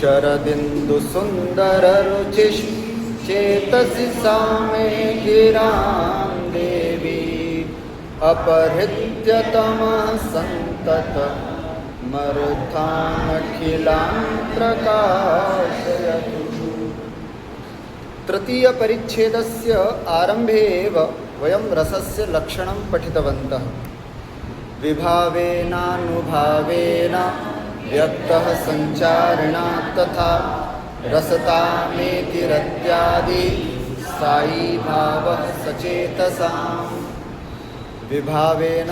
शरदिन्दुसुन्दररुचिश्चेतसि सा मे गिरां देवी अपहृत्यतमः सन्ततमर्थानखिलां प्रकाशयतु। तृतीय परिच्छेदस्य आरम्भे एव वयं रसस्य लक्षणं पठितवन्तः। विभावेनानुभावेन व्यक्तः संचारिणा तथा रसतामेति रत्यादि साई भावः सचेतसाम्। विभावेन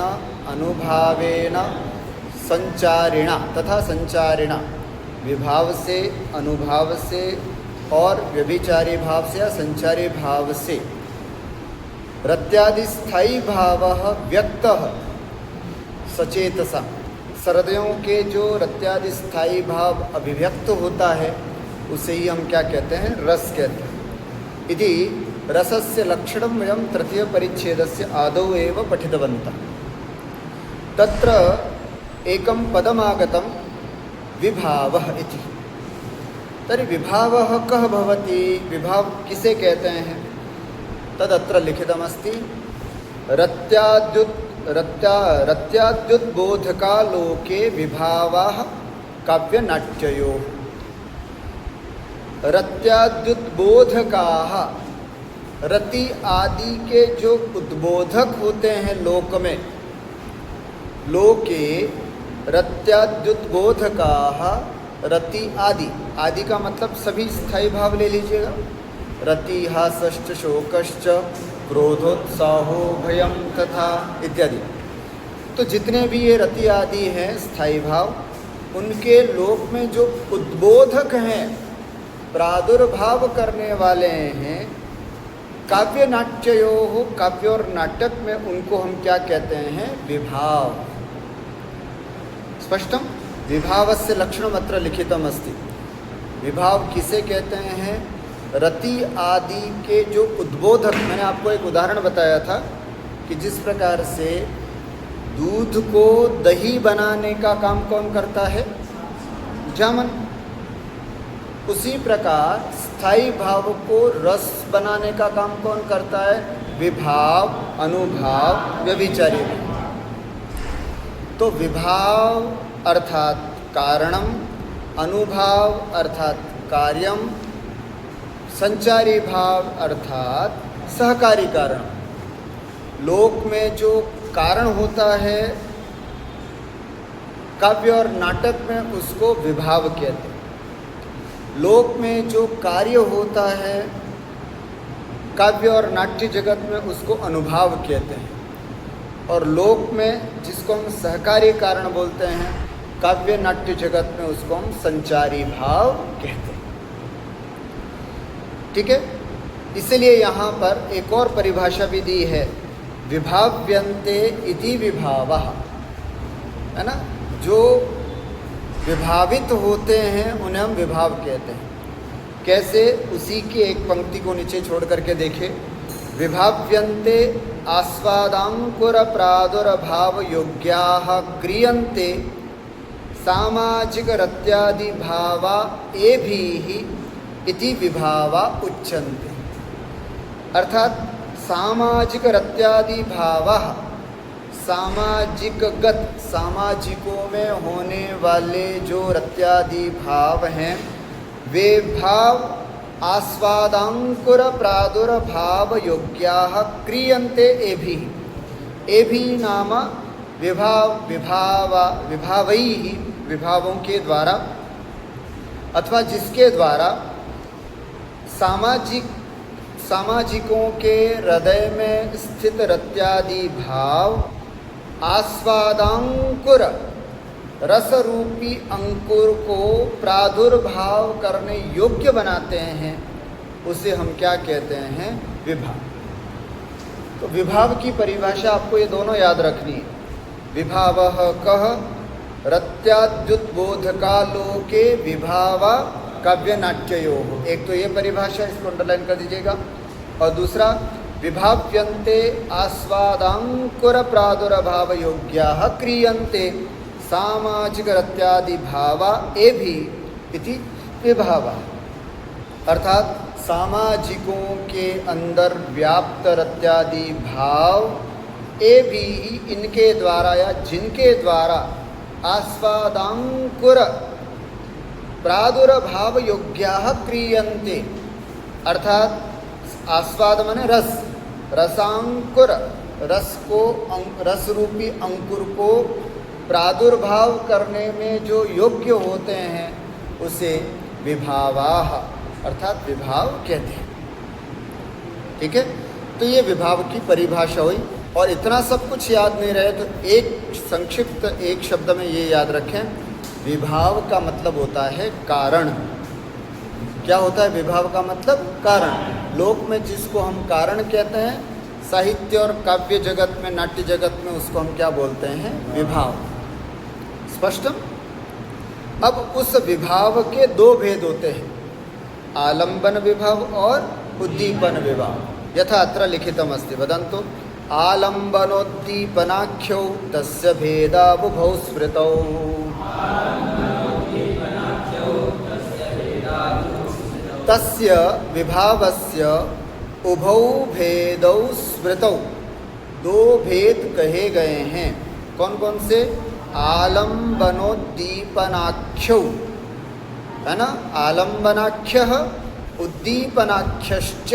अनुभावेन संचारिणा तथा संचारिणा, विभाव से, अनुभाव से और व्यभिचारी भाव से या संचारी भाव से रत्यादि स्थायी भावः व्यक्तः सचेतसा, सर्वयों के जो रत्यादि स्थायी भाव अभिव्यक्त होता है उसे ही हम क्या कहते हैं? रस कहते हैं। इति रसस्य लक्षणं वयं तृतीय परिच्छेदस्य आदौ एव पठितवन्तः। तत्र एकं पदमागतं विभावः इति। तर्हि विभावः कः भवति? विभाव किसे कहते हैं? तदत्र लिखितमस्ति। रत्याद्युद्बोधका लोके विभावाः काव्यनाट्ययोः। रत्याद्युद्बोधकाः, रति आदि के जो उद्बोधक होते हैं लोक में, लोके रत्याद्युद्बोधकाः रति आदि, आदि का मतलब सभी स्थायी भाव ले लीजिएगा। रति हासश्च शोकश्च क्रोधोत्साहो भयम तथा इत्यादि। तो जितने भी ये रति आदि हैं स्थायी भाव, उनके लोक में जो उद्बोधक हैं, प्रादुर्भाव करने वाले हैं, काव्य नाट्ययोः, काव्य और नाटक में उनको हम क्या कहते हैं? विभाव। स्पष्टम? विभावस्य लक्षणम् अत्र लिखितमस्ति। विभाव किसे कहते हैं? रति आदि के जो उद्बोधक, मैंने आपको एक उदाहरण बताया था कि जिस प्रकार से दूध को दही बनाने का काम कौन करता है? जामन। उसी प्रकार स्थायी भाव को रस बनाने का काम कौन करता है? विभाव, अनुभाव, व्यभिचारी। तो विभाव अर्थात कारणम, अनुभाव अर्थात कार्यम, संचारी भाव अर्थात सहकारी कारण। लोक में जो कारण होता है काव्य और नाटक में, उसको विभाव कहते हैं। लोक में जो कार्य होता है काव्य और नाट्य जगत में, उसको अनुभाव कहते हैं। और लोक में जिसको हम सहकारी कारण बोलते हैं काव्य नाट्य जगत में, उसको हम संचारी भाव कहते हैं। ठीक है? इसलिए यहाँ पर एक और परिभाषा भी दी है, विभाव्यन्ते इति विभावः, है ना? जो विभावित होते हैं उन्हें हम विभाव कहते हैं। कैसे? उसी की एक पंक्ति को नीचे छोड़ करके देखें। विभाव्यन्ते आस्वादांकुर प्रादुर्भाव योग्याः क्रियन्ते सामाजिक रत्यादि भावा एभिः इति विभावा उच्यन्ते। अर्थात सामाजिक रत्यादि भावा, सामाजिकगत, सामाजिकों में होने वाले जो रत्यादि भाव हैं, वे भाव आस्वादांकुर प्रादुर्भाव योग्याः क्रियन्ते एभिः। एभिः नाम विभावैः, विभावों के द्वारा अथवा जिसके द्वारा सामाजिकों के हृदय में स्थित रत्यादि भाव आस्वादांकुर, रस रूपी अंकुर को प्रादुर्भाव करने योग्य बनाते हैं, उसे हम क्या कहते हैं? विभाव। तो विभाव की परिभाषा आपको ये दोनों याद रखनी है। विभावः कः? रत्याद्युद्बोधका लोके विभावा काव्यनाट्ययोः। एक तो ये परिभाषा, इसको अंडरलाइन कर दीजिएगा। और दूसरा, विभाव्यन्ते आस्वादांकुर प्रादुर्भाव योग्याः क्रियन्ते सामाजिक रत्यादि भावा एभिः इति विभावा, अर्थात सामाजिकों के अंदर व्याप्त रत्यादि भाव ये भी इनके द्वारा या जिनके द्वारा आस्वादांकुर प्रादुर्भाव योग्याः क्रियन्ते, अर्थात आस्वाद माने रस, रसांकुर, रस रूपी अंकुर को प्रादुर्भाव करने में जो योग्य होते हैं उसे विभावाः अर्थात विभाव कहते हैं। ठीक है, तो ये विभाव की परिभाषा हुई। और इतना सब कुछ याद नहीं रहे तो एक संक्षिप्त एक शब्द में ये याद रखें, विभाव का मतलब होता है कारण। क्या होता है विभाव का मतलब? कारण। लोक में जिसको हम कारण कहते हैं, साहित्य और काव्य जगत में, नाट्य जगत में उसको हम क्या बोलते हैं? विभाव। स्पष्ट? अब उस विभाव के दो भेद होते हैं, आलंबन विभाव और उद्दीपन विभाव। यथा अत्र लिखितम् अस्ति, वदन्तु। आलंबनोद्दीपनाख्यौ तस्य भेदाबुभौ स्मृतौ। तस्य विभावस्य उभौ भेदौ स्मृतौ, दो भेद कहे गए हैं। कौन कौन से? आलंबनोद्दीपनाख्यौ, है ना, आलंबनाख्यः उद्दीपनाख्यश्च।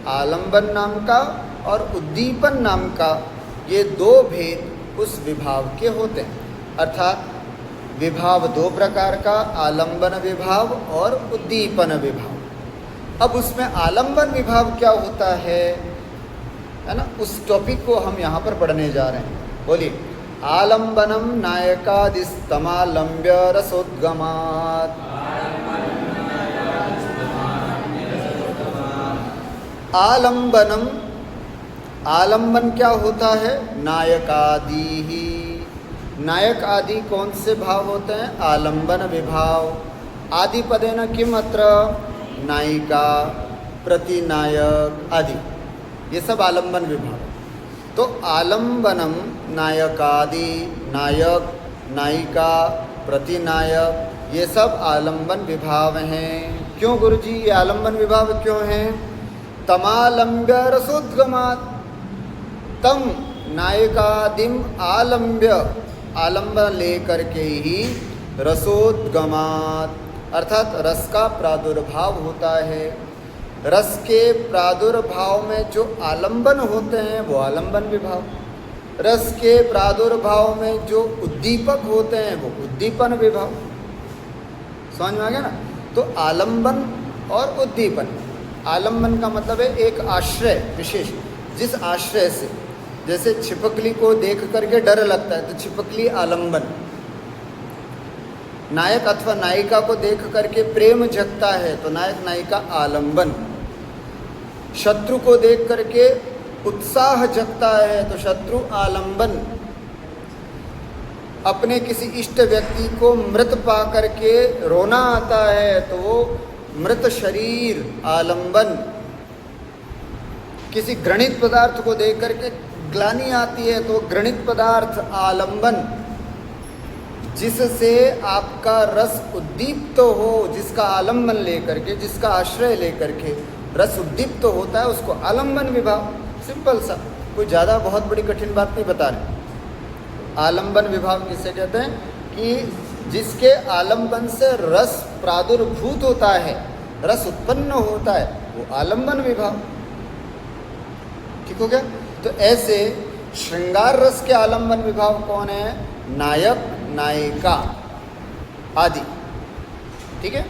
आलंबन नाम का और उद्दीपन नाम का ये दो भेद उस विभाव के होते हैं। अर्थात विभाव दो प्रकार का, आलंबन विभाव और उद्दीपन विभाव। अब उसमें आलंबन विभाव क्या होता है ना, उस टॉपिक को हम यहाँ पर पढ़ने जा रहे हैं। बोलिए। आलंबनम नायकादिस्तमालंब्य रसोद्गमात्। आलंबनम, आलंबन क्या होता है? नायकादि ही। नायक आदि कौन से भाव होते हैं? आलंबन विभाव। आदि पदेन किम अत्र? नायिका, प्रतिनायक आदि, ये सब आलंबन विभाव। तो आलंबनम नायकादि, नायक, नायिका, प्रतिनायक, ये सब आलंबन विभाव हैं। क्यों गुरुजी ये आलंबन विभाव क्यों हैं? तमालंब्य रसोद्गमात्, तम नायकादिम आलंब्य, आलंबन लेकर के ही रसोद्गमात्, अर्थात रस का प्रादुर्भाव होता है। रस के प्रादुर्भाव में जो आलंबन होते हैं वो आलंबन विभाव, रस के प्रादुर्भाव में जो उद्दीपक होते हैं वो उद्दीपन विभाव। समझ में आ गया ना? तो आलंबन और उद्दीपन। आलंबन का मतलब है एक आश्रय विशेष, जिस आश्रय से, जैसे छिपकली को देख करके डर लगता है तो छिपकली आलंबन। नायक अथवा नायिका को देख करके प्रेम जगता है तो नायक नायिका आलंबन। शत्रु को देख करके उत्साह जगता है तो शत्रु आलंबन। अपने किसी इष्ट व्यक्ति को मृत पा करके रोना आता है तो वो मृत शरीर आलंबन। किसी घृणित पदार्थ को देख करके ग्लानि आती है तो घृणित पदार्थ आलंबन। जिससे आपका रस उद्दीप्त हो, जिसका आलंबन लेकर के, जिसका आश्रय लेकर के रस उद्दीप्त होता है उसको आलंबन विभाव। सिंपल सा, कोई ज़्यादा बहुत बड़ी कठिन बात नहीं बता रहे। आलंबन विभाव किसे कहते हैं? कि जिसके आलंबन से रस प्रादुर्भूत होता है, रस उत्पन्न होता है, वो आलंबन विभाव। ठीक हो गया? तो ऐसे श्रृंगार रस के आलंबन विभाव कौन है? नायक, नायिका आदि। ठीक है,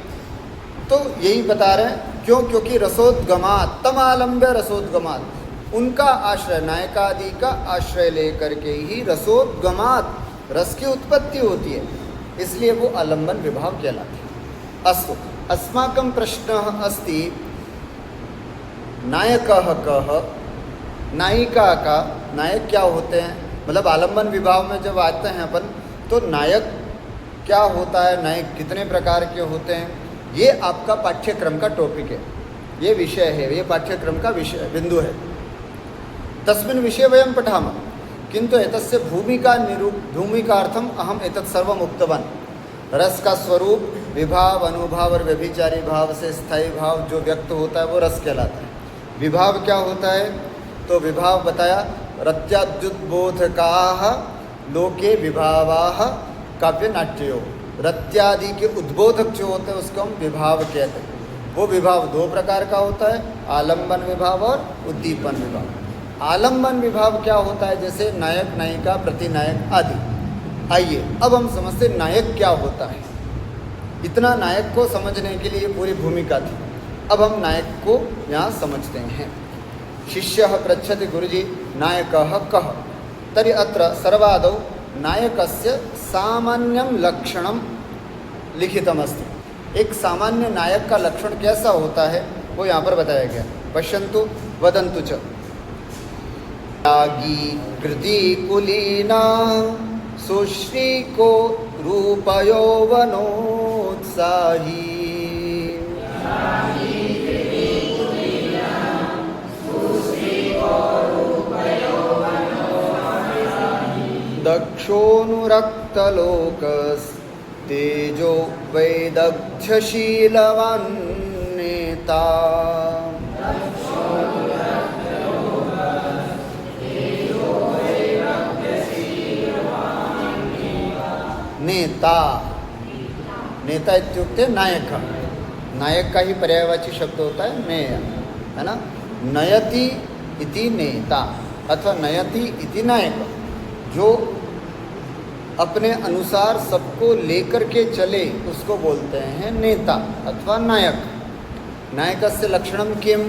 तो यही बता रहे हैं। क्यों? क्योंकि रसोद्गमात्, तम आलंब्य रसोद्गमात्, उनका आश्रय, नायिका आदि का आश्रय लेकर के ही रसोद्गमात्, रस की उत्पत्ति होती है, इसलिए वो आलंबन विभाव कहलाते हैं। अस्तु, अस्माकं प्रश्नः अस्ति नायकः कः? नायिका का, नायक क्या होते हैं? मतलब आलंबन विभाव में जब आते हैं अपन तो नायक क्या होता है, नायक कितने प्रकार के होते हैं, ये आपका पाठ्यक्रम का टॉपिक है, ये विषय है, ये पाठ्यक्रम का विषय बिंदु है। तस्मिन् विषये वयं पठामः, किन्तु एतस्य भूमिकार्थम् अहम् एतत् सर्वम् उक्तवान्। रस का स्वरूप, विभाव, अनुभाव और व्यभिचारी भाव से स्थायी भाव जो व्यक्त होता है वो रस कहलाता है। विभाव क्या होता है? तो विभाव बताया, रत्याद्युद्बोधकाः लोके विभावाः काव्य नाट्यो। रत्यादि के उद्बोधक जो होते हैं उसको हम विभाव कहते हैं। वो विभाव दो प्रकार का होता है, आलम्बन विभाव और उद्दीपन विभाव। आलम्बन विभाव क्या होता है? जैसे नायक, नायिका, प्रतिनायक आदि। आइए अब हम समझते नायक क्या होता है। इतना नायक को समझने के लिए पूरी भूमिका थी। अब हम नायक को यहाँ समझते हैं। शिष्यः पृच्छति गुरुजी नायकः कः? तर्हि अत्र सर्वादौ नायकस्य सामान्यं लक्षणं लिखितमस्ति। एक सामान्य नायक का लक्षण कैसा होता है वो यहाँ पर बताया गया। पश्यन्तु वदन्तु च। त्यागी कृति कुलीना सुश्रीको रूपयौवनोत्साही। दक्षोऽनुरक्तलोकस्तेजो वैदग्ध्यशीलवान् नेता। नेता, नेता इत्युक्ते नायक। नायक का ही पर्यायवाची शब्द होता है नेय, है ना। नयति इति नेता अथवा नयति इति नायक। जो अपने अनुसार सबको लेकर के चले उसको बोलते हैं नेता अथवा नायक। नायकस्य लक्षणम किम,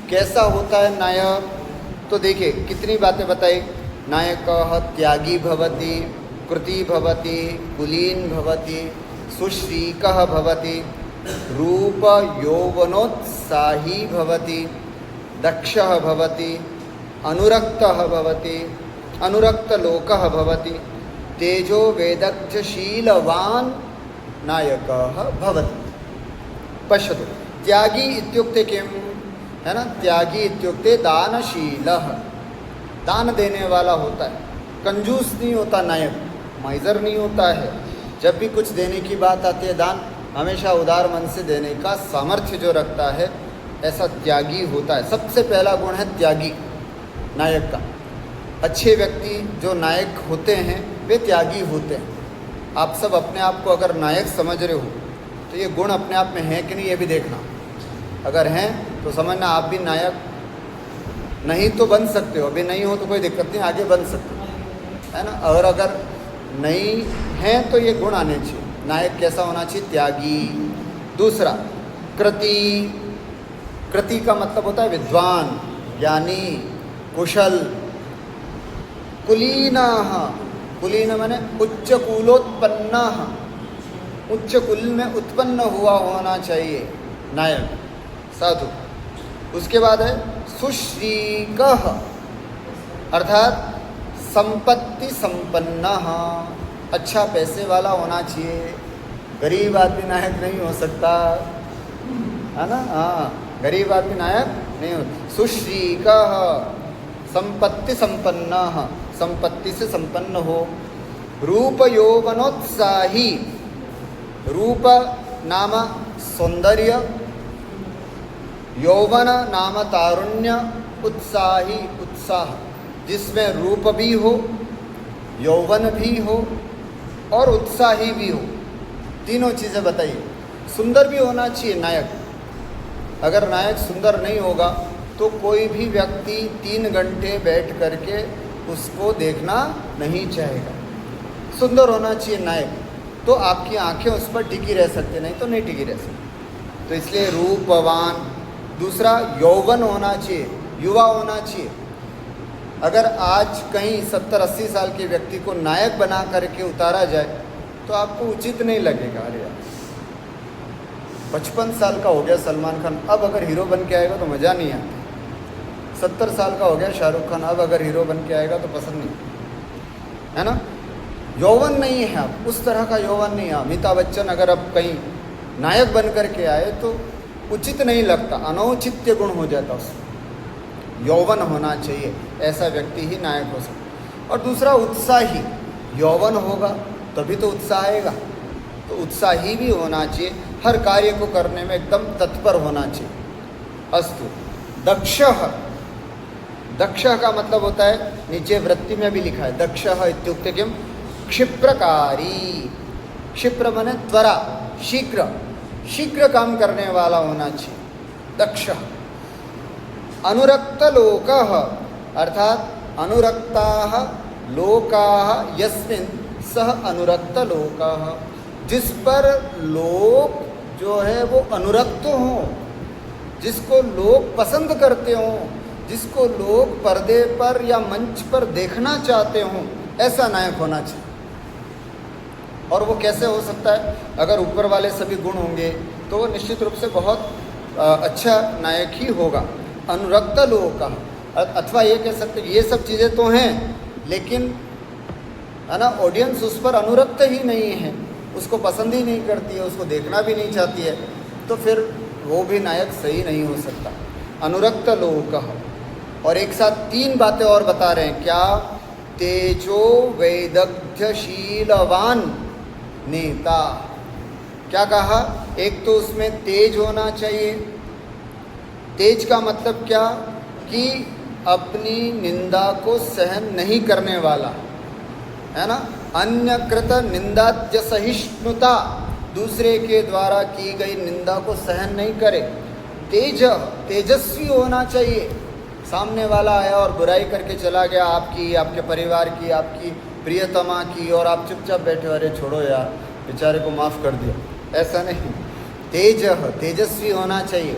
कैसा होता है नायक? तो देखिए कितनी बातें बताई। नायकः त्यागी भवति, कृति भवति, कुलीन भवति, सुश्रीकः भवति, रूप यौवनोत्साही भवति, दक्षः भवति, अनुरक्तः भवति, अनुरक्तलोकः भवति, तेजो वेदग्ध्यशीलवान् नायकः भवति। पश्यतु, त्यागी इत्युक्ते किम, है ना। त्यागी इत्युक्ते दानशीलः, दान देने वाला होता है। कंजूस नहीं होता नायक, माइजर नहीं होता है। जब भी कुछ देने की बात आती है, दान हमेशा उदार मन से देने का सामर्थ्य जो रखता है, ऐसा त्यागी होता है। सबसे पहला गुण है त्यागी नायक का। अच्छे व्यक्ति जो नायक होते हैं वे त्यागी होते हैं। आप सब अपने आप को अगर नायक समझ रहे हो तो ये गुण अपने आप में हैं कि नहीं ये भी देखना। अगर हैं तो समझना आप भी नायक, नहीं तो बन सकते हो। अभी नहीं हो तो कोई दिक्कत नहीं, आगे बन सकते हो, है ना। और अगर नहीं हैं तो ये गुण आने चाहिए। नायक कैसा होना चाहिए? त्यागी। दूसरा कृति, कृति का मतलब होता है विद्वान, ज्ञानी, कुशल। कुलीनाः, कुलीन माने उच्च कुलोत्पन्नः, उच्च कुल में उत्पन्न हुआ होना चाहिए नायक, साधु। उसके बाद है सुश्रीकः, अर्थात संपत्ति संपन्नः, अच्छा पैसे वाला होना चाहिए। गरीब आदमी नायक नहीं हो सकता, है ना। हाँ, गरीब आदमी नायक नहीं हो। सुश्रीकः संपत्ति संपन्नः, संपत्ति से संपन्न हो। रूप यौवनोत्साही, रूप नाम सौंदर्य, यौवन नाम तारुण्य, उत्साही उत्साह, जिसमें रूप भी हो, यौवन भी हो और उत्साही भी हो। तीनों चीज़ें बताइए। सुंदर भी होना चाहिए नायक। अगर नायक सुंदर नहीं होगा तो कोई भी व्यक्ति 3 घंटे बैठ करके उसको देखना नहीं चाहेगा। सुंदर होना चाहिए नायक, तो आपकी आंखें उस पर टिकी रह सकती, नहीं तो नहीं टिकी रह सकती। तो इसलिए रूपवान। दूसरा यौवन होना चाहिए, युवा होना चाहिए। अगर आज कहीं 70-80 साल के व्यक्ति को नायक बना करके उतारा जाए तो आपको उचित नहीं लगेगा। अरे यार 55 साल का हो गया सलमान खान, अब अगर हीरो बन के आएगा तो मज़ा नहीं आता। 70 साल का हो गया शाहरुख खान, अब अगर हीरो बन के आएगा तो पसंद नहीं, है ना। यौवन नहीं है, अब उस तरह का यौवन नहीं है। अमिताभ बच्चन अगर अब कहीं नायक बन करके आए तो उचित नहीं लगता, अनौचित्य गुण हो जाता उसमें। यौवन होना चाहिए, ऐसा व्यक्ति ही नायक हो सकता। और दूसरा उत्साही, यौवन होगा तभी तो उत्साह आएगा। तो उत्साही भी होना चाहिए, हर कार्य को करने में एकदम तत्पर होना चाहिए। अस्तु। दक्षः, दक्षः का मतलब होता है, नीचे वृत्ति में भी लिखा है, दक्षः इत्युक्ते किम, क्षिप्रकारी। क्षिप्र माने त्वरा, शीघ्र, शीघ्र काम करने वाला होना चाहिए, दक्ष। अनुरक्त लोकः अर्थात अनुरक्ताः लोकाः यस्मिन् सह अनुरक्त लोकः, जिस पर लोग जो है वो अनुरक्त हों, जिसको लोग पसंद करते हों, जिसको लोग पर्दे पर या मंच पर देखना चाहते हों, ऐसा नायक होना चाहिए। और वो कैसे हो सकता है? अगर ऊपर वाले सभी गुण होंगे तो वो निश्चित रूप से बहुत अच्छा नायक ही होगा। अनुरक्त लोक, अथवा ये कह सकते ये सब चीज़ें तो हैं, लेकिन है ना, ऑडियंस उस पर अनुरक्त ही नहीं है, उसको पसंद ही नहीं करती है, उसको देखना भी नहीं चाहती है, तो फिर वो भी नायक सही नहीं हो सकता। अनुरक्त लोक। और एक साथ तीन बातें और बता रहे हैं, क्या? तेजो वैदग्ध्यशीलवान नेता। क्या कहा? एक तो उसमें तेज होना चाहिए। तेज का मतलब क्या? कि अपनी निंदा को सहन नहीं करने वाला, है ना, अन्यकृत निंदाद्य सहिष्णुता, दूसरे के द्वारा की गई निंदा को सहन नहीं करे। तेज, तेजस्वी होना चाहिए। सामने वाला आया और बुराई करके चला गया आपकी, आपके परिवार की, आपकी प्रियतमा की, और आप चुपचाप बैठे, अरे छोड़ो यार, बेचारे को माफ़ कर दिया, ऐसा नहीं। तेज, तेजस्वी होना चाहिए,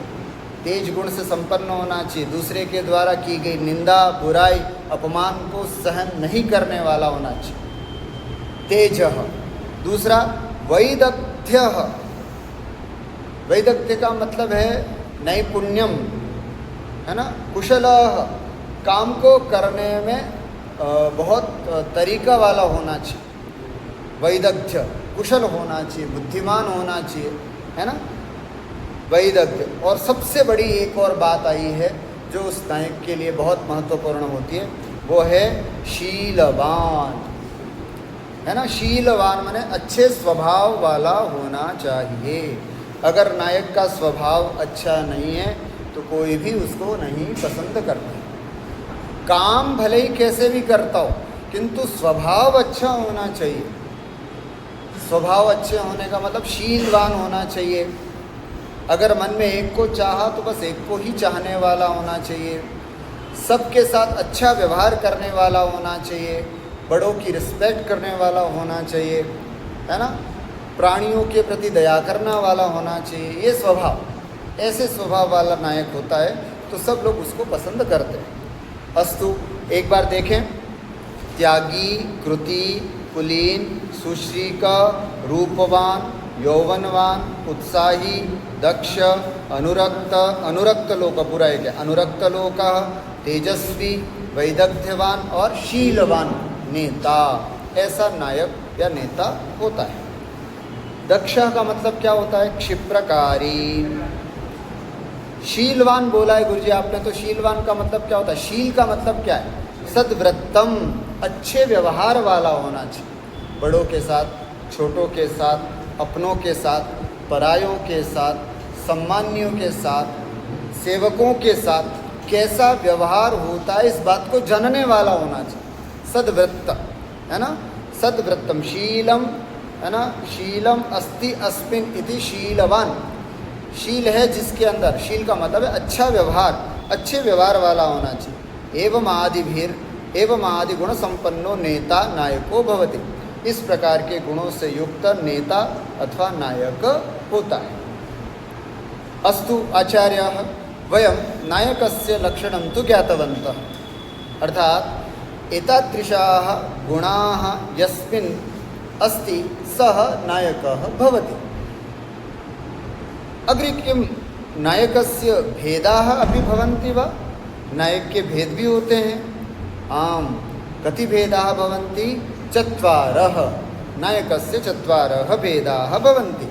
तेज गुण से संपन्न होना चाहिए, दूसरे के द्वारा की गई निंदा, बुराई, अपमान को सहन नहीं करने वाला होना चाहिए, तेज। दूसरा वैदग्ध्य। वैदग्ध्य का मतलब है नैपुण्यम, है ना, कुशल, काम को करने में बहुत तरीका वाला होना चाहिए। वैदग्ध्य, कुशल होना चाहिए, बुद्धिमान होना चाहिए, है ना, वैदग्ध्य। और सबसे बड़ी एक और बात आई है जो उस नायक के लिए बहुत महत्वपूर्ण होती है, वो है शीलवान, है ना। शीलवान माने अच्छे स्वभाव वाला होना चाहिए। अगर नायक का स्वभाव अच्छा नहीं है तो कोई भी उसको नहीं पसंद करता। काम भले ही कैसे भी करता हो, किंतु स्वभाव अच्छा होना चाहिए। स्वभाव अच्छे होने का मतलब शीलवान होना चाहिए। अगर मन में एक को चाहा तो बस एक को ही चाहने वाला होना चाहिए। सबके साथ अच्छा व्यवहार करने वाला होना चाहिए, बड़ों की रिस्पेक्ट करने वाला होना चाहिए, है ना, प्राणियों के प्रति दया करने वाला होना चाहिए। ये स्वभाव, ऐसे स्वभाव वाला नायक होता है तो सब लोग उसको पसंद करते हैं। अस्तु, एक बार देखें, त्यागी, कृति, कुलीन, सुश्रीका, रूपवान, यौवनवान, उत्साही, दक्ष, अनुरक्त, अनुरक्त लोक, पूरा एक है, अनुरक्त लोक, तेजस्वी, वैदग्ध्यवान और शीलवान नेता, ऐसा नायक या नेता होता है। दक्ष का मतलब क्या होता है? क्षिप्रकारी। शीलवान बोला है गुरुजी आपने, तो शीलवान का मतलब क्या होता है? शील का मतलब क्या है? सद्वृत्तम, अच्छे व्यवहार वाला होना चाहिए, बड़ों के साथ, छोटों के साथ, अपनों के साथ, परायों के साथ, सम्मानियों के साथ, सेवकों के साथ कैसा व्यवहार होता है इस बात को जानने वाला होना चाहिए। सद्वृत्त, है ना, सद्वृत्तम शीलम, है ना, शीलम अस्ति अस्मिन इति शीलवान। शील है जिसके अंदर, शील का मतलब है अच्छा व्यवहार, अच्छे व्यवहार वाला होना चाहिए। एवं आदिभिर एवं आदि गुण संपन्नो नेता नायको भवति, इस प्रकार के गुणों से युक्त नेता अथवा नायक होता है। अस्तु आचार्याः वयं नायकस्य लक्षणं तु ज्ञातवन्तः, अर्थात एतादृशाः गुणाः यस्मिन् अस्ति सः नायकः भवति। अग्रे किं नायकस्य भेदाः अपि भवन्ति वा? नायक के भेद भी होते हैं। आम, कति भेदाः भवन्ति? चत्वारः, नायकस्य चत्वारः भेदाः भवन्ति।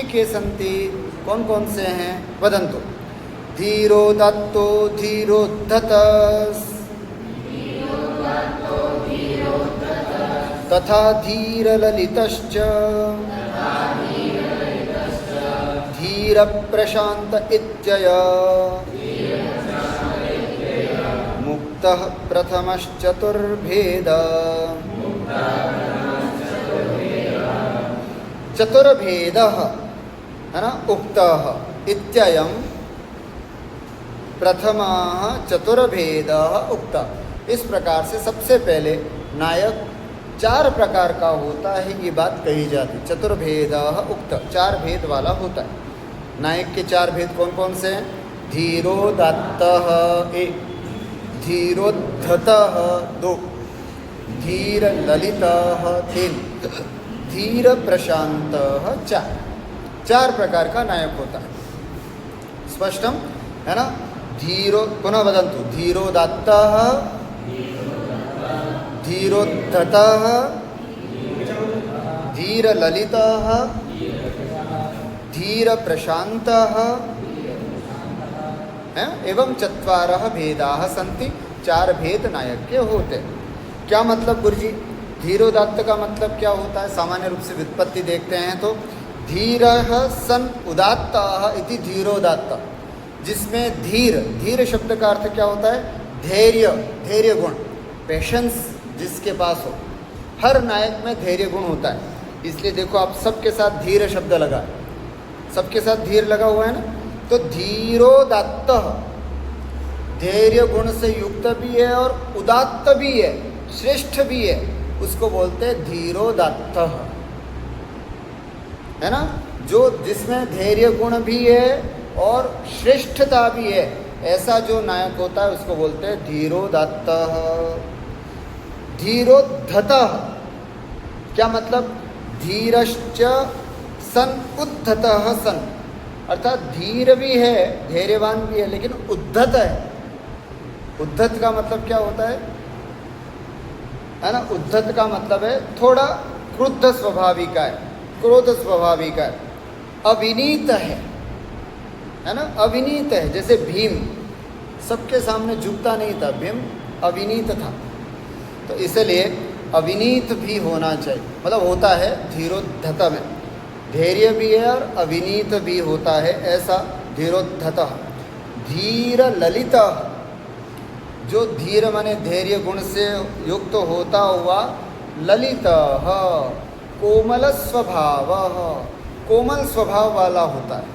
के सन्ति? कौन कौन से हैं? वदन्तु। धीरो दत्तो धीरोद्धतः, तथा धीरललितश्च, धीर प्रशांत इत्यय मुक्तः प्रथमश्चतुर्भेद चतुर्भेदः है ना उक्तः इत्ययं प्रथमः चतुर्भेदः उक्तः। इस प्रकार से सबसे पहले नायक 4 प्रकार का होता है, ये बात कही जाती। चतुर्भेदः उक्तः, 4 भेद वाला होता है। नायक के 4 भेद कौन कौन से हैं? धीरोदात्तः 1, धीरोद्धतः 2, धीर ललितः 3, धीर प्रशांतः 4 प्रकार का नायक होता है। स्पष्टम है ना? धीरो पुनः वदन्तु। धीरोदात्तः, धीरोद्धतः, धीर ललितः, धीर प्रशांतः एवं 4 भेदाः सन्ति। 4 भेद नायक के होते हैं। क्या मतलब गुरुजी? धीरोदात्त का मतलब क्या होता है? सामान्य रूप से व्युत्पत्ति देखते हैं तो धीरः सन उदात्तः इति धीरोदात्त, जिसमें धीर शब्द का अर्थ क्या होता है? धैर्य गुण, पेशेंस जिसके पास हो। हर नायक में धैर्य गुण होता है। इसलिए देखो आप सबके साथ धीर शब्द लगा है, सबके साथ धीर लगा हुआ है ना। तो धीरोदात्त धैर्य गुण से युक्त भी है और उदात्त भी है, श्रेष्ठ भी है, उसको बोलते हैं धीरोदात्त, है ना। जो जिसमें धैर्य गुण भी है और श्रेष्ठता भी है, ऐसा जो नायक होता है उसको बोलते हैं धीरोदात्त। धीरोद्धतः क्या मतलब? धीरश्च सन उद्धतः सन, अर्थात धीर भी है, धैर्यवान भी है, लेकिन उद्धत है। उद्धत का मतलब क्या होता है ना? उद्धत का मतलब है थोड़ा क्रुद्ध स्वभावी का है, क्रोध स्वभावी का है, अविनीत है ना। अविनीत है, जैसे भीम सबके सामने झुकता नहीं था, भीम अविनीत था। तो इसलिए अविनीत भी होना चाहिए, मतलब होता है धीरोद्धत में, धैर्य भी है और अविनीत भी होता है, ऐसा धीरोद्धत। धीर ललित, जो धीर माने धैर्य गुण से युक्त होता हुआ, ललित कोमल स्वभाव, कोमल स्वभाव वाला होता है।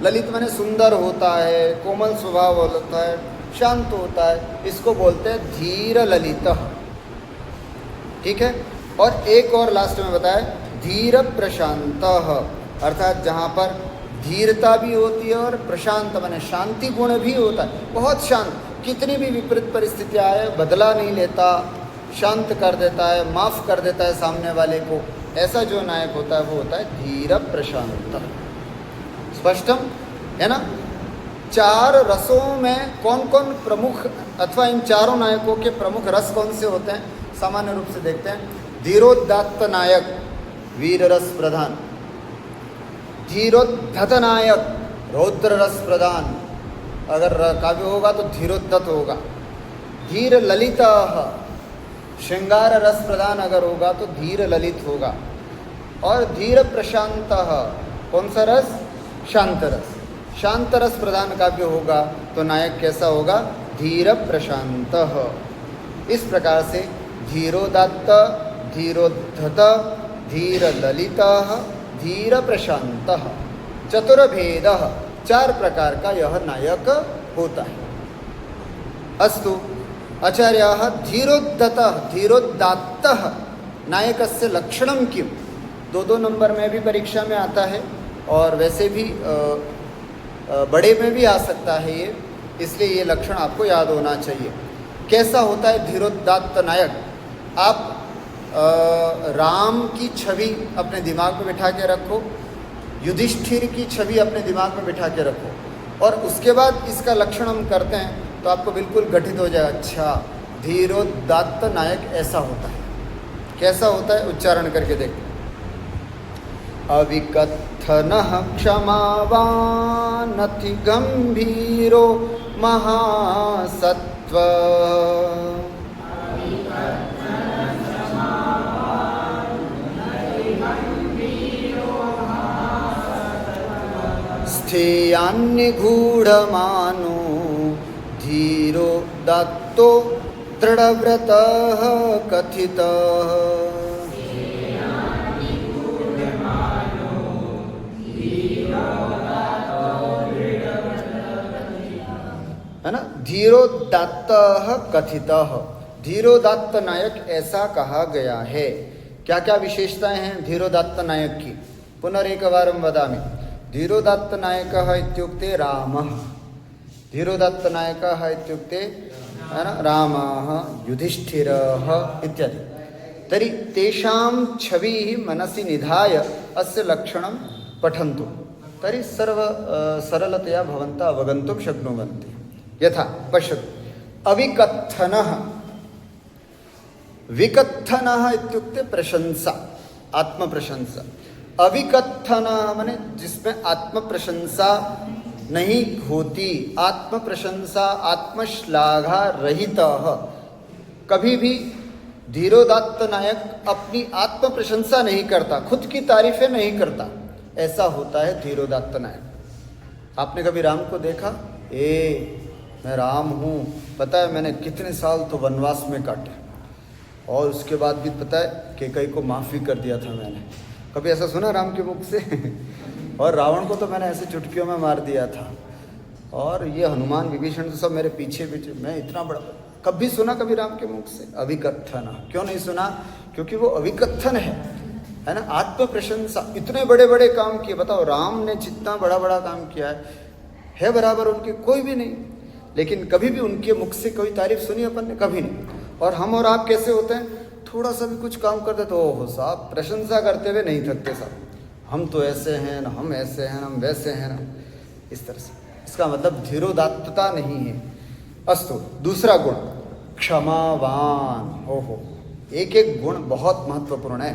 ललित माने सुंदर होता है, कोमल स्वभाव होता है, शांत होता है, इसको बोलते हैं धीर ललित। ठीक है। और एक और लास्ट में बताया धीर प्रशांत, अर्थात जहाँ पर धीरता भी होती है और प्रशांत माने शांति गुण भी होता है, बहुत शांत, कितनी भी विपरीत परिस्थितियाँ आए बदला नहीं लेता, शांत कर देता है, माफ़ कर देता है सामने वाले को, ऐसा जो नायक होता है वो होता है धीर प्रशांत। स्पष्टम है ना। 4 रसों में कौन कौन प्रमुख, अथवा इन चारों नायकों के प्रमुख रस कौन से होते हैं? सामान्य रूप से देखते हैं। धीरोदात्त नायक वीर रस प्रधान, धीरोद्धत नायक रौद्र रस प्रधान, अगर काव्य होगा तो धीरोद्धत होगा। धीर ललित श्रृंगार रस प्रधान अगर होगा तो धीर ललित होगा। और धीर प्रशांत कौन सा रस? शांत रस। शांत रस प्रधान काव्य होगा तो नायक कैसा होगा? धीर प्रशांत। इस प्रकार से धीरोदात्त, धीरोद्धत, धीर ललित, धीर प्रशांत, चतुर्भेद, 4 प्रकार का यह नायक होता है। अस्तु आचार्याः धीरोद्धतः धीरोदात्तः नायकस्य लक्षणं किम्? 2 नंबर में भी परीक्षा में आता है और वैसे भी बड़े में भी आ सकता है ये, इसलिए ये लक्षण आपको याद होना चाहिए। कैसा होता है धीरोदात्त नायक? आप राम की छवि अपने दिमाग में बिठा के रखो, युधिष्ठिर की छवि अपने दिमाग में बिठा के रखो, और उसके बाद इसका लक्षण हम करते हैं तो आपको बिल्कुल घटित हो जाएगा। अच्छा, धीरोदात्त नायक ऐसा होता है। कैसा होता है? उच्चारण करके देखते हैं। अविकथनः क्षमावान् अति गंभीरो महासत्व, स्थेयान्निगूढमानो धीरो दत्तो दृढव्रतः कथितः। है ना, धीरोदात्तः कथितः। धीरोदात्त नायक ऐसा कहा गया है। क्या क्या विशेषताएं हैं धीरोदात्त नायक की? पुनरेकवारं वदामि। धीरोदात्त नायकः इत्युक्ते रामः। धीरोदात्त नायकः इत्युक्ते है ना रामः, युधिष्ठिरः इत्यादि। तर्हि तेषां छविः मनसि निधाय अस्य लक्षणं पठन्तु। तर्हि सरलतया भवन्तः अवगन्तुं शक्नुवन्ति। यथा पश्यतु, अविकत्थनः। विकत्थनः इत्युक्ते प्रशंसा, आत्मप्रशंसा। अविकत्थनः माने जिसमें आत्मप्रशंसा नहीं होती, आत्मप्रशंसा आत्मश्लाघा रहितः। कभी भी धीरोदात्त नायक अपनी आत्मप्रशंसा नहीं करता, खुद की तारीफें नहीं करता। ऐसा होता है धीरोदात्त नायक। आपने कभी राम को देखा? मैं राम हूँ, पता है मैंने कितने साल तो वनवास में काटे, और उसके बाद भी पता है कैकेयी को माफ़ी कर दिया था मैंने। कभी ऐसा सुना राम के मुख से? और रावण को तो मैंने ऐसे चुटकियों में मार दिया था, और ये हनुमान विभीषण तो सब मेरे पीछे पीछे, मैं इतना बड़ा। कभी सुना कभी राम के मुख से? अविकत्थन। क्यों नहीं सुना? क्योंकि वो अविकत्थन है ना, आत्मप्रशंसा। इतने बड़े बड़े काम किए, बताओ राम ने जितना बड़ा बड़ा काम किया है बराबर उनके कोई भी नहीं, लेकिन कभी भी उनके मुख से कोई तारीफ सुनी अपन ने? कभी नहीं। और हम और आप कैसे होते हैं? थोड़ा सा भी कुछ काम करते तो ओहो साहब, प्रशंसा करते हुए नहीं थकते साहब, हम तो ऐसे हैं ना, हम ऐसे हैं ना, हम वैसे हैं ना, इस तरह से। इसका मतलब धीरोदात्तता नहीं है। अस्तु, दूसरा गुण क्षमावान। ओहो, एक एक गुण बहुत महत्वपूर्ण है।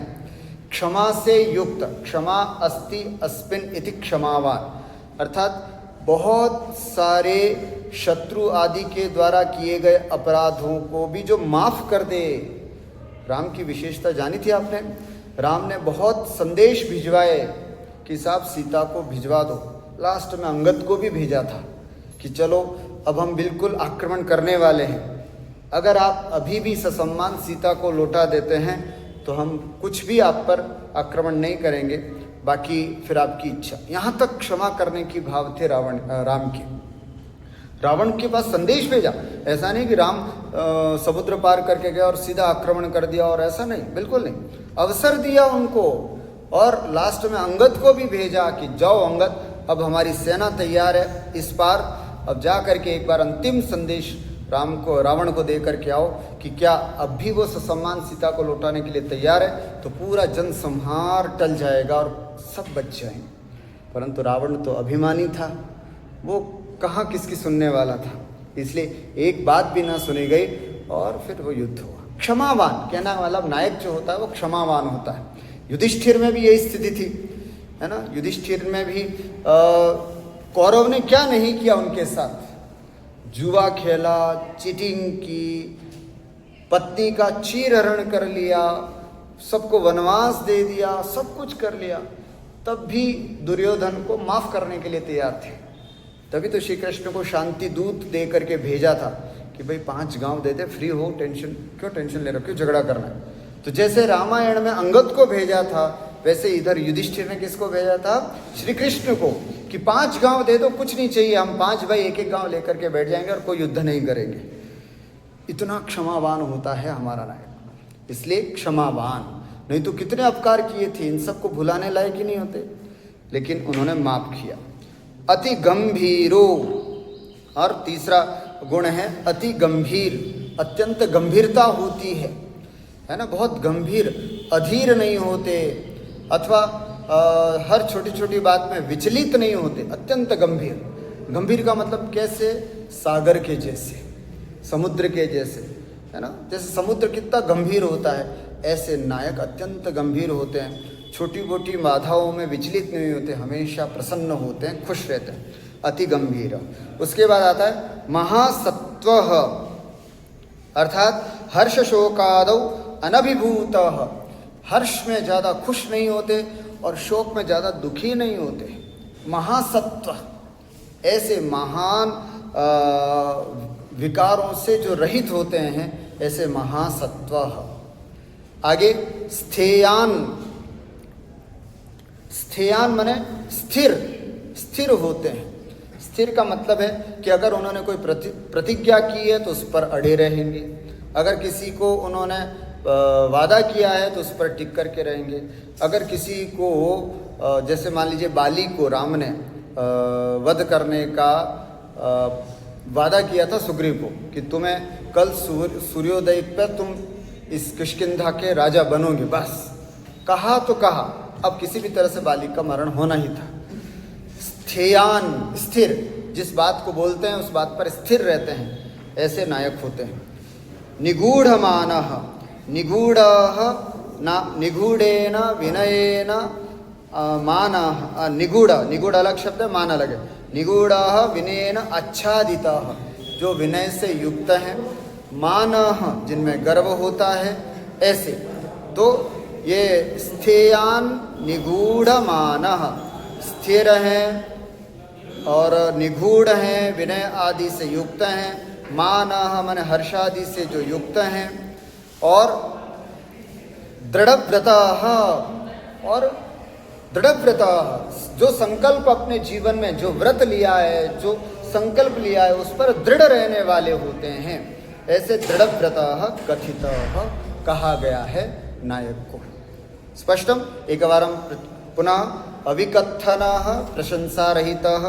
क्षमा से युक्त, क्षमा अस्ति अस्मिन् इति क्षमावान, अर्थात बहुत सारे शत्रु आदि के द्वारा किए गए अपराधों को भी जो माफ कर दे। राम की विशेषता जानी थी आपने? राम ने बहुत संदेश भिजवाए कि साहब सीता को भिजवा दो। लास्ट में अंगद को भी भेजा था कि चलो अब हम बिल्कुल आक्रमण करने वाले हैं, अगर आप अभी भी ससम्मान सीता को लौटा देते हैं तो हम कुछ भी आप पर आक्रमण नहीं करेंगे, बाकी फिर आपकी इच्छा। यहाँ तक क्षमा करने की भाव थे राम के। रावण के पास संदेश भेजा, ऐसा नहीं कि राम समुद्र पार करके गया और सीधा आक्रमण कर दिया, और ऐसा नहीं, बिल्कुल नहीं। अवसर दिया उनको, और लास्ट में अंगद को भी भेजा कि जाओ अंगद, अब हमारी सेना तैयार है इस पार, अब जा करके एक बार अंतिम संदेश रावण को दे करके आओ कि क्या अब भी वो ससम्मान सीता को लौटाने के लिए तैयार है, तो पूरा जनसंहार टल जाएगा और सब बच जाएंगे। परंतु रावण तो अभिमानी था, वो कहाँ किसकी सुनने वाला था, इसलिए एक बात भी ना सुनी गई और फिर वो युद्ध हुआ। क्षमावान कहना मतलब नायक जो होता है वो क्षमावान होता है। युधिष्ठिर में भी यही स्थिति थी, है ना। युधिष्ठिर में भी कौरव ने क्या नहीं किया उनके साथ? जुआ खेला, चीटिंग की, पत्नी का चीरहरण कर लिया, सबको वनवास दे दिया, सब कुछ कर लिया, तब भी दुर्योधन को माफ करने के लिए तैयार थे। तभी तो श्री कृष्ण को शांति दूत दे करके भेजा था कि भाई 5 गांव दे दे, फ्री हो, क्यों टेंशन ले रहे हो, क्यों झगड़ा करना है। तो जैसे रामायण में अंगद को भेजा था, वैसे इधर युधिष्ठिर ने किसको भेजा था? श्री कृष्ण को, कि 5 गांव दे दो, कुछ नहीं चाहिए, हम 5 भाई एक एक गांव लेकर के बैठ जाएंगे और कोई युद्ध नहीं करेंगे। इतना क्षमावान होता है हमारा नायक, इसलिए क्षमावान। नहीं तो कितने अपकार किए थे, इन सबको भुलाने लायक ही नहीं होते, लेकिन उन्होंने माफ किया। अति गंभीरो, और तीसरा गुण है अति गंभीर, अत्यंत गंभीरता होती है ना, बहुत गंभीर, अधीर नहीं होते, अथवा हर छोटी छोटी बात में विचलित नहीं होते, अत्यंत गंभीर। गंभीर का मतलब कैसे? सागर के जैसे, समुद्र के जैसे, है ना। जैसे समुद्र कितना गंभीर होता है, ऐसे नायक अत्यंत गंभीर होते हैं, छोटी मोटी बाधाओं में विचलित नहीं होते, हमेशा प्रसन्न होते हैं, खुश रहते हैं, अति गंभीर। उसके बाद आता है महासत्वः, अर्थात हर्ष शोकादौ अनभिभूतः, हर्ष में ज़्यादा खुश नहीं होते और शोक में ज़्यादा दुखी नहीं होते, महासत्व, ऐसे महान विकारों से जो रहित होते हैं, ऐसे महासत्व। आगे स्थेयान, स्थेयान माने स्थिर, स्थिर होते हैं। स्थिर का मतलब है कि अगर उन्होंने कोई प्रतिज्ञा की है तो उस पर अड़े रहेंगे, अगर किसी को उन्होंने वादा किया है तो उस पर टिक करके रहेंगे। अगर किसी को जैसे मान लीजिए बाली को राम ने वध करने का वादा किया था सुग्रीव को कि तुम्हें कल सूर्योदय पर तुम इस किष्किंधा के राजा बनोगे, बस कहा तो कहा, अब किसी भी तरह से बाली का मरण होना ही था। स्थेयान, स्थिर, जिस बात को बोलते हैं उस बात पर स्थिर रहते हैं, ऐसे नायक होते हैं। निगूढ़मानः, निगूढ़ः निगूढ़ेन विनयेन मानः, निगूढ़, निगूढ़ अलग शब्द है, मान अलग है। निगूढ़ः विनयेन आच्छादितः, जो विनय से युक्त हैं। मानः, जिनमें गर्व होता है, ऐसे। तो ये स्थेयान निगूढ़मानः, स्थिर हैं और निगूढ़ हैं, विनय आदि से युक्त हैं। मानः माने हर्ष आदि से जो युक्त हैं, और दृढ़व्रतः, और दृढ़व्रतः, जो संकल्प अपने जीवन में जो व्रत लिया है, जो संकल्प लिया है, उस पर दृढ़ रहने वाले होते हैं। ऐसे दृढ़व्रतः कथितः कहा गया है नायक को। स्पष्टम एकवारं पुनः अविकथनः प्रशंसारहितः,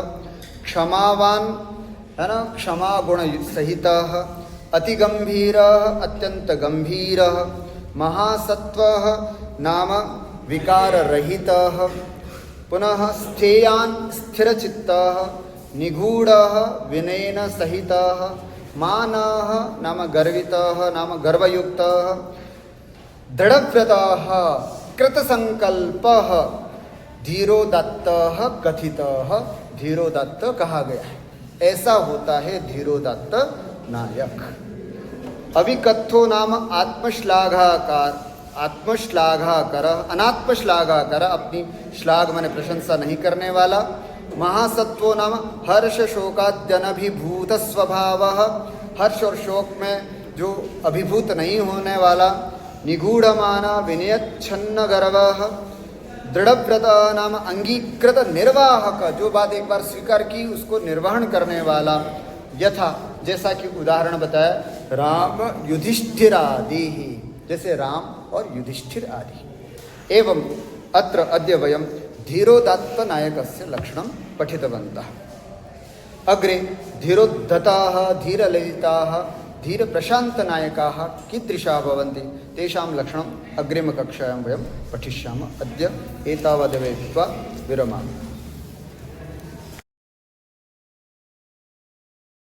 क्षमावान है ना, क्षमा गुण सहितः, अतिगंभीरः अत्यंत गंभीरः, महासत्वः नाम विकार रहितः, पुनः स्थेयान स्थिरचित्तः, निगूढ़ः विनयेन सहितः, मानः नाम गर्वितः नाम गर्वयुक्तः, दृढ़व्रतः कृतसंकल्पः, धीरोदत्तः कथितः, धीरोदत्त कहा गया है। ऐसा होता है धीरोदत्त नायक। अविकथो नाम आत्मश्लाघाकार, आत्मश्लाघाकर, अनात्मश्लाघाकर, अपनी श्लाघ माने प्रशंसा नहीं करने वाला। महासत्वो नाम हर्ष शोकाद्यनभिभूत स्वभावः, हर्ष और शोक में जो अभिभूत नहीं होने वाला। निगूढ़माना विनयच्छन्न गर्वः, दृढ़व्रत नाम अंगीकृत निर्वाहक, जो बात एक बार स्वीकार की उसको निर्वहन करने वाला। यथा, जैसा कि उदाहरण बताया, राम युधिष्ठिर आदि, जैसे राम और युधिष्ठिर आदि। एवं अत्र अद्य वयं धीरोदात्त नायकस्य लक्षणं पठितवन्तः। अग्रे धीरोद्धताः, धीरललिताः, धीरप्रशान्तनायकाः कीदृशाः भवन्ति, तेषां लक्षणम् अग्रिमकक्षायां वयं पठिष्यामः। अद्य एतावदेव उक्त्वा विरमामि।